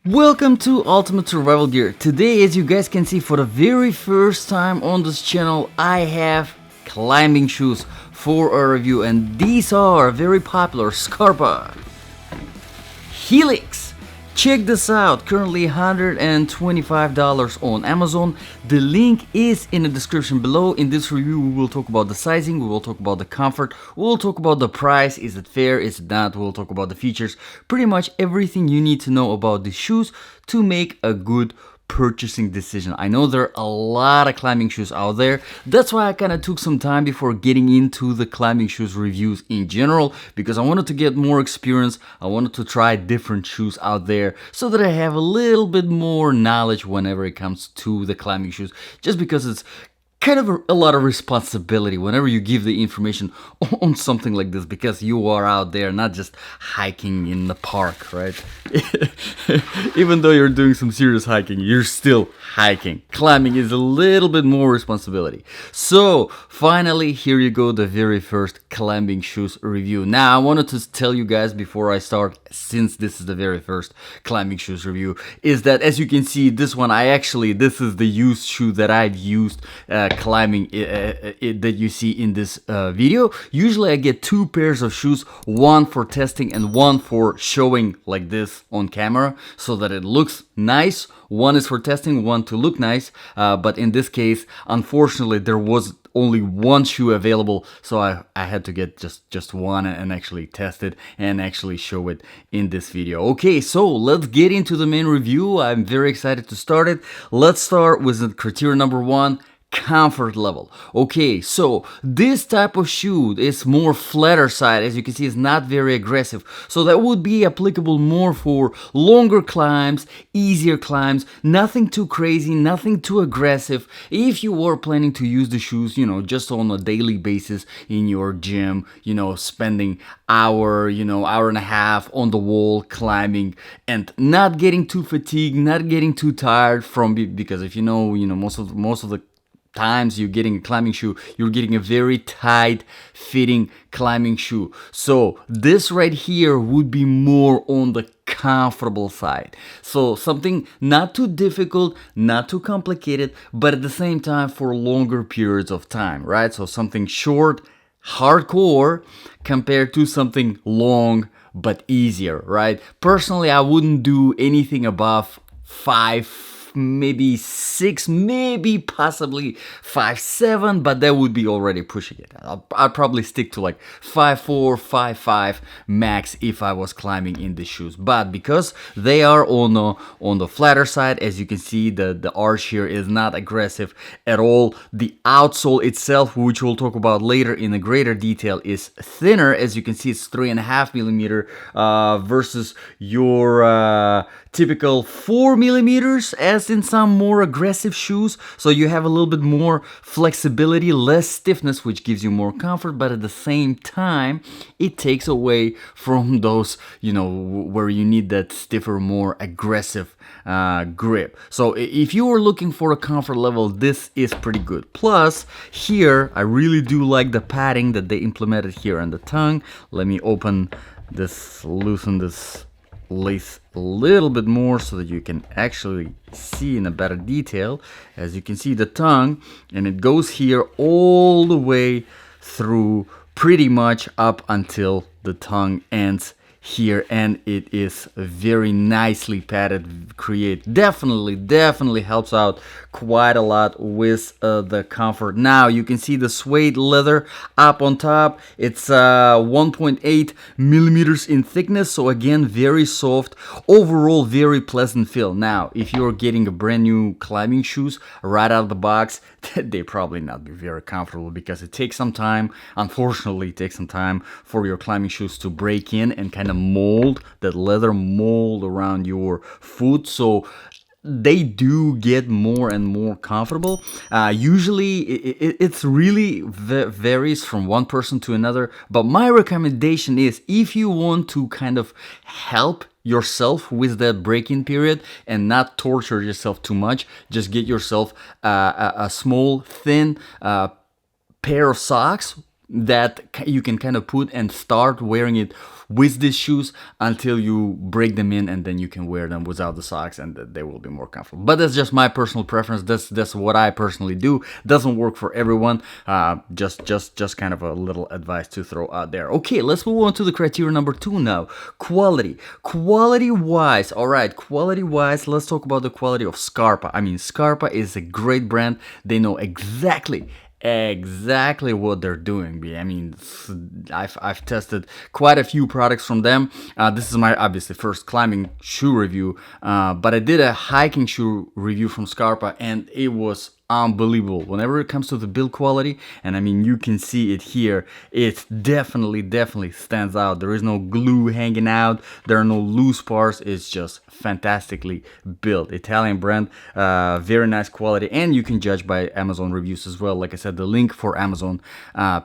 Welcome to Ultimate Survival Gear. Today, as you guys can see, for the very first time on this channel, I have climbing shoes for a review, and these are very popular Scarpa Helix. Check this out, currently $125 on Amazon. The link is in the description below. In this review, we will talk about the sizing, we will talk about the comfort, we will talk about the price, is it fair, is it not, we'll talk about the features, pretty much everything you need to know about the shoes to make a good purchasing decision. I know there are a lot of climbing shoes out there. That's why I kind of took some time before getting into the climbing shoes reviews in general, because I wanted to get more experience. I wanted to try different shoes out there so that I have a little bit more knowledge whenever it comes to the climbing shoes, just because it's kind of a lot of responsibility whenever you give the information on something like this, because you are out there not just hiking in the park, right? Even though you're doing some serious hiking, you're still hiking. Climbing is a little bit more responsibility. So finally, here you go, the very first climbing shoes review. Now I wanted to tell you guys before I start, since this is the very first climbing shoes review, is that as you can see, this one this is the used shoe that I've used climbing that you see in this video. Usually I get two pairs of shoes, one for testing and one for showing like this on camera so that it looks nice. One is for testing, one to look nice, but in this case, unfortunately, there was only one shoe available, so I had to get just one and actually test it and actually show it in this video. Okay, so let's get into the main review. I'm very excited to start it. Let's start with the criteria number one: comfort level. Okay, so this type of shoe is more flatter side, as you can see, is not very aggressive, so that would be applicable more for longer climbs, easier climbs, nothing too crazy, nothing too aggressive. If you were planning to use the shoes, just on a daily basis in your gym, spending hour and a half on the wall climbing and not getting too fatigued, not getting too tired because if most of the times you're getting a climbing shoe, you're getting a very tight fitting climbing shoe. So this right here would be more on the comfortable side. So something not too difficult, not too complicated, but at the same time for longer periods of time, right? So something short, hardcore, compared to something long but easier, right? Personally, I wouldn't do anything above 5, maybe 6, maybe possibly 5'7", but that would be already pushing it. I'd probably stick to like 5'4", 5'5" max if I was climbing in the shoes. But because they are on the flatter side, as you can see, the arch here is not aggressive at all. The outsole itself, which we'll talk about later in a greater detail, is thinner. As you can see, it's 3.5 millimeter versus your typical 4 millimeters, as in some more aggressive shoes. So you have a little bit more flexibility, less stiffness, which gives you more comfort, but at the same time it takes away from those where you need that stiffer, more aggressive grip. So if you are looking for a comfort level, this is pretty good. Plus here, I really do like the padding that they implemented here on the tongue. Let me open this, loosen this lace a little bit more so that you can actually see in a better detail. As you can see, the tongue, and it goes here all the way through, pretty much up until the tongue ends here, and it is very nicely padded. Definitely helps out quite a lot with the comfort. Now you can see the suede leather up on top. It's 1.8 millimeters in thickness, so again, very soft. Overall, very pleasant feel. Now if you're getting a brand new climbing shoes right out of the box, they probably not be very comfortable, because it takes some time, unfortunately it takes some time for your climbing shoes to break in and kind of mold, that leather mold around your foot. So they do get more and more comfortable. Usually it's really varies from one person to another, but my recommendation is, if you want to kind of help yourself with that break-in period and not torture yourself too much, just get yourself a small thin pair of socks that you can kind of put and start wearing it with these shoes until you break them in, and then you can wear them without the socks, and they will be more comfortable. But that's just my personal preference. That's what I personally do. Doesn't work for everyone. Just kind of a little advice to throw out there. Okay, let's move on to the criteria number 2 now. Quality wise, all right, quality wise, let's talk about the quality of Scarpa. I mean, Scarpa is a great brand. They know exactly what they're doing. I mean, I've tested quite a few products from them. This is my obviously first climbing shoe review, but I did a hiking shoe review from Scarpa, and it was unbelievable whenever it comes to the build quality. And I mean, you can see it here. It definitely stands out. There is no glue hanging out, there are no loose parts. It's just fantastically built. Italian brand, very nice quality, and you can judge by Amazon reviews as well. Like I said, the link for Amazon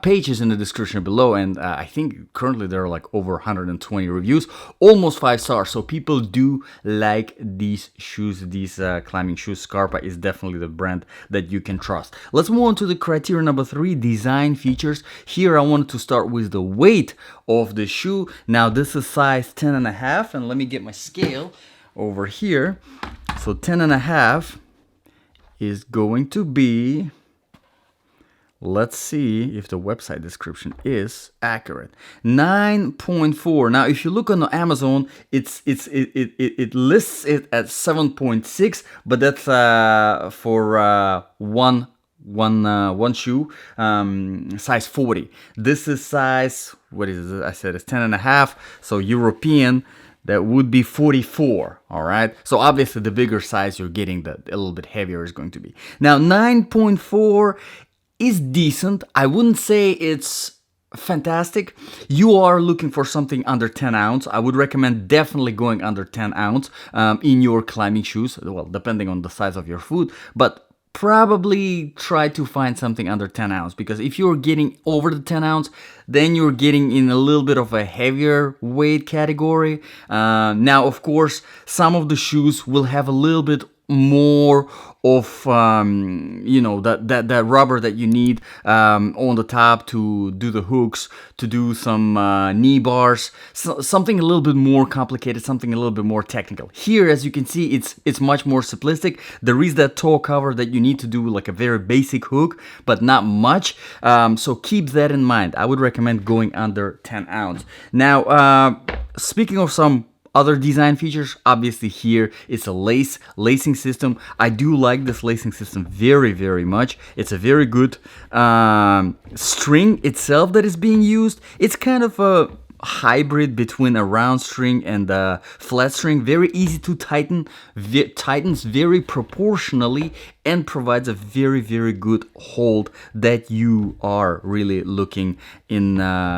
page is in the description below, and I think currently there are like over 120 reviews, almost 5 stars. So people do like these shoes, these climbing shoes. Scarpa is definitely the brand that you can trust. Let's move on to the criteria number 3, design features. Here I wanted to start with the weight of the shoe. Now this is size 10.5, and let me get my scale over here. So 10.5 is going to be, let's see if the website description is accurate, 9.4. Now if you look on Amazon, it lists it at 7.6, but that's for one shoe, size 40. This is size, what is it? I said it's 10.5, so European, that would be 44. All right, so obviously the bigger size you're getting, a little bit heavier is going to be. Now 9.4 is decent. I wouldn't say it's fantastic. You are looking for something under 10 ounce. I would recommend definitely going under 10 ounce in your climbing shoes. Well, depending on the size of your foot, but probably try to find something under 10 ounce, because if you're getting over the 10 ounce, then you're getting in a little bit of a heavier weight category. Now, of course, some of the shoes will have a little bit more of that rubber that you need on the top to do the hooks, to do some knee bars, something a little bit more complicated, something a little bit more technical. Here, as you can see, it's much more simplistic. There is that toe cover that you need to do like a very basic hook, but not much. So keep that in mind. I would recommend going under 10 ounce. Now, speaking of some other design features, obviously here it's a lacing system. I do like this lacing system very much. It's a very good string itself that is being used. It's kind of a hybrid between a round string and a flat string. Very easy to tighten, tightens very proportionally, and provides a very good hold that you are really looking in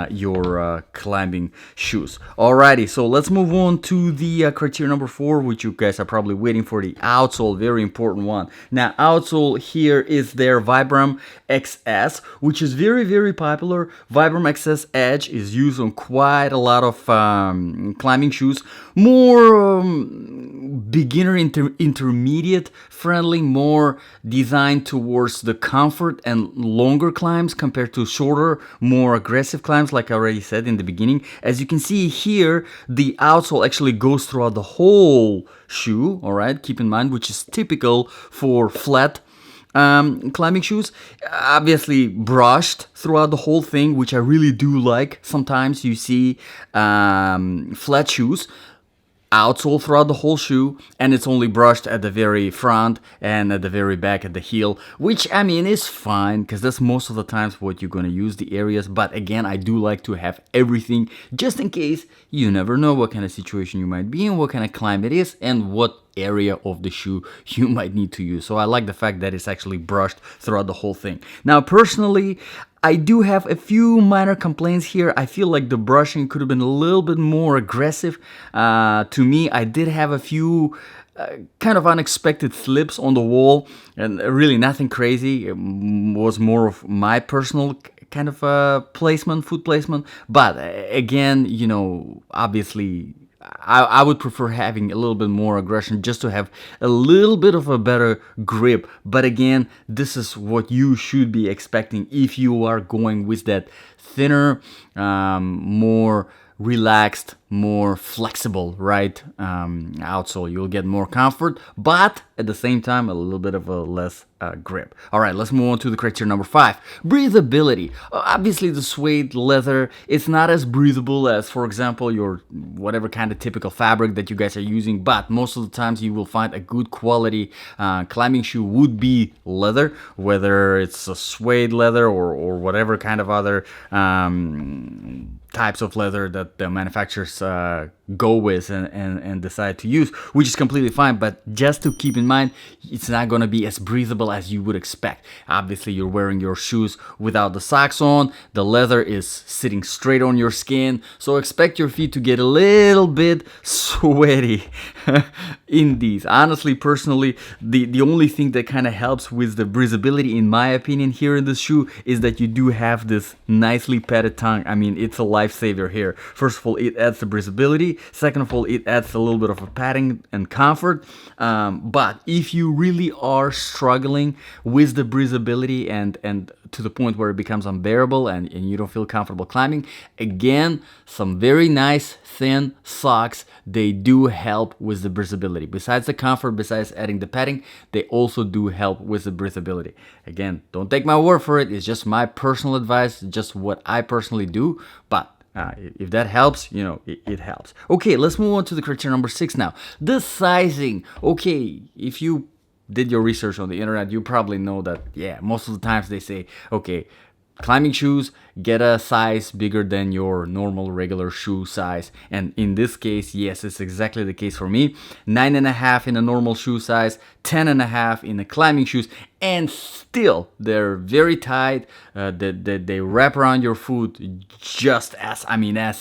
your climbing shoes. Alrighty, so let's move on to the criteria number 4, which you guys are probably waiting for, the outsole, very important one. Now, outsole here is their Vibram XS, which is very popular. Vibram XS Edge is used on quite a lot of climbing shoes, more beginner intermediate friendly, more designed towards the comfort and longer climbs compared to shorter, more aggressive climbs, like I already said in the beginning. As you can see here, the outsole actually goes throughout the whole shoe, all right, keep in mind, which is typical for flat climbing shoes. Obviously brushed throughout the whole thing, which I really do like. Sometimes you see flat shoes outsole throughout the whole shoe, and it's only brushed at the very front and at the very back at the heel, which I mean is fine, because that's most of the times what you're going to use the areas. But again, I do like to have everything, just in case. You never know what kind of situation you might be in, what kind of climb it is, and what area of the shoe you might need to use. So I like the fact that it's actually brushed throughout the whole thing. Now, personally, I do have a few minor complaints here. I feel like the brushing could have been a little bit more aggressive. To me, I did have a few kind of unexpected slips on the wall, and really nothing crazy. It was more of my personal kind of placement, foot placement. But again, you know, obviously I would prefer having a little bit more aggression just to have a little bit of a better grip. But again, this is what you should be expecting if you are going with that thinner, more relaxed, more flexible, right? Outsole. You'll get more comfort, but at the same time, a little bit of a less grip. All right, let's move on to the criteria number 5. Breathability. Obviously, the suede leather, it's not as breathable as, for example, your whatever kind of typical fabric that you guys are using, but most of the times you will find a good quality climbing shoe would be leather, whether it's a suede leather or whatever kind of other types of leather that the manufacturers go with and decide to use, which is completely fine. But just to keep in mind, it's not going to be as breathable as you would expect. Obviously, you're wearing your shoes without the socks on. The leather is sitting straight on your skin, so expect your feet to get a little bit sweaty in these. Honestly, personally, the only thing that kind of helps with the breathability, in my opinion, here in this shoe is that you do have this nicely padded tongue. I mean, it's a lifesaver here. First of all, it adds the breathability. Second of all, it adds a little bit of a padding and comfort. But if you really are struggling with the breathability and to the point where it becomes unbearable and you don't feel comfortable climbing, again, some very nice thin socks, they do help with the breathability. Besides the comfort, besides adding the padding, they also do help with the breathability. Again, don't take my word for it. It's just my personal advice, just what I personally do. But if that helps, you know, it helps. Okay, let's move on to the criteria number 6 now. The sizing. Okay, if you did your research on the internet, you probably know that, yeah, most of the times they say, okay, climbing shoes, get a size bigger than your normal regular shoe size. And in this case, yes, it's exactly the case for me. 9.5 in a normal shoe size, 10.5 in the climbing shoes, and still they're very tight. They wrap around your foot just as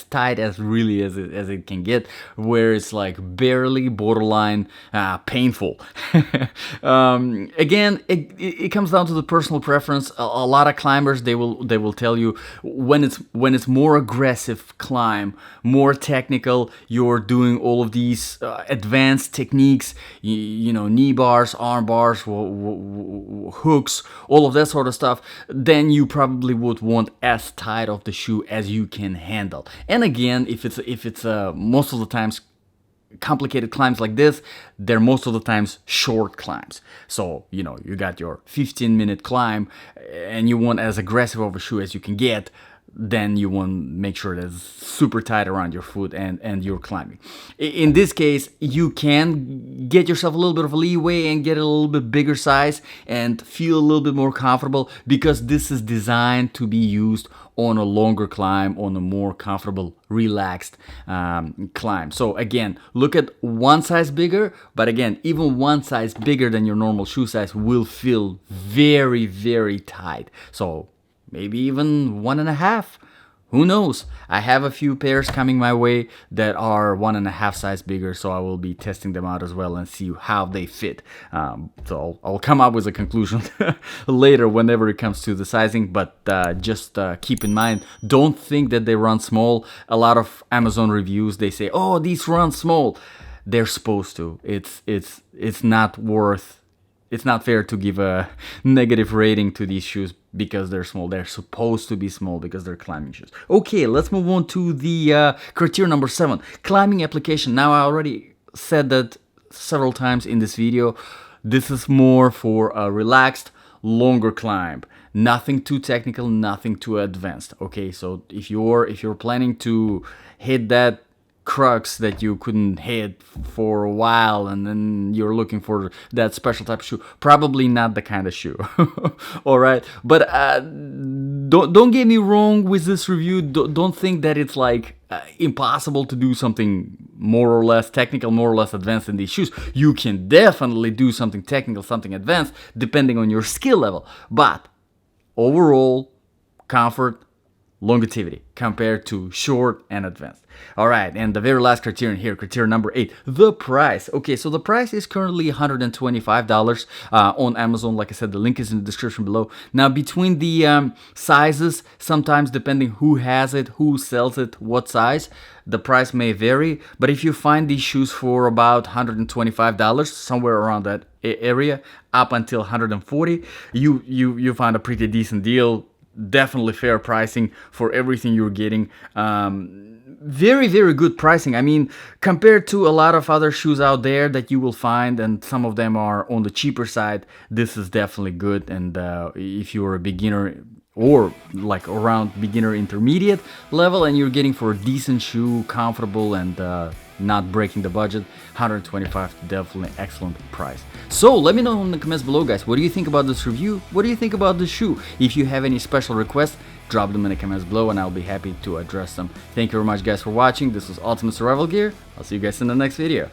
tight as really as it can get, where it's like barely borderline painful. Again, it comes down to the personal preference. A lot of climbers, they will tell you when it's more aggressive climb, more technical, you're doing all of these advanced techniques, you know, knee bars, arm bars, hooks, all of that sort of stuff, then you probably would want as tight of the shoe as you can handle. And again, if it's most of the times complicated climbs like this, they're most of the times short climbs. So, you know, you got your 15-minute climb and you want as aggressive of a shoe as you can get, then you want to make sure that it's super tight around your foot and you're climbing. In this case, you can get yourself a little bit of a leeway and get a little bit bigger size and feel a little bit more comfortable, because this is designed to be used on a longer climb, on a more comfortable, relaxed climb. So again, look at one size bigger, but again, even one size bigger than your normal shoe size will feel very, very tight. So maybe even 1.5. Who knows? I have a few pairs coming my way that are 1.5 size bigger, so I will be testing them out as well and see how they fit. So I'll come up with a conclusion later whenever it comes to the sizing, but just keep in mind, don't think that they run small. A lot of Amazon reviews, they say, oh, these run small. They're supposed to. It's not worth. It's not fair to give a negative rating to these shoes because they're small. They're supposed to be small because they're climbing shoes. Okay, let's move on to the criteria number 7, climbing application. Now, I already said that several times in this video. This is more for a relaxed, longer climb. Nothing too technical, nothing too advanced. Okay, so if you're planning to hit that crux that you couldn't hit for a while and then you're looking for that special type of shoe, probably not the kind of shoe. All right, but don't get me wrong with this review. Don't think that it's like impossible to do something more or less technical, more or less advanced in these shoes. You can definitely do something technical, something advanced, depending on your skill level, but overall comfort, longevity compared to short and advanced. All right, and the very last criterion here, criterion number 8, the price. Okay, so the price is currently $125 on Amazon. Like I said, the link is in the description below. Now, between the sizes, sometimes depending who has it, who sells it, what size, the price may vary. But if you find these shoes for about $125, somewhere around that area, up until $140, you find a pretty decent deal. Definitely fair pricing for everything you're getting. Very, very good pricing. I mean, compared to a lot of other shoes out there that you will find, and some of them are on the cheaper side, this is definitely good. And if you're a beginner or like around beginner intermediate level and you're getting for a decent shoe, comfortable and not breaking the budget, 125, definitely excellent price. So let me know in the comments below, guys, what do you think about this review? What do you think about the shoe? If you have any special requests, drop them in the comments below and I'll be happy to address them. Thank you very much, guys, for watching. This was Ultimate Survival Gear. I'll see you guys in the next video.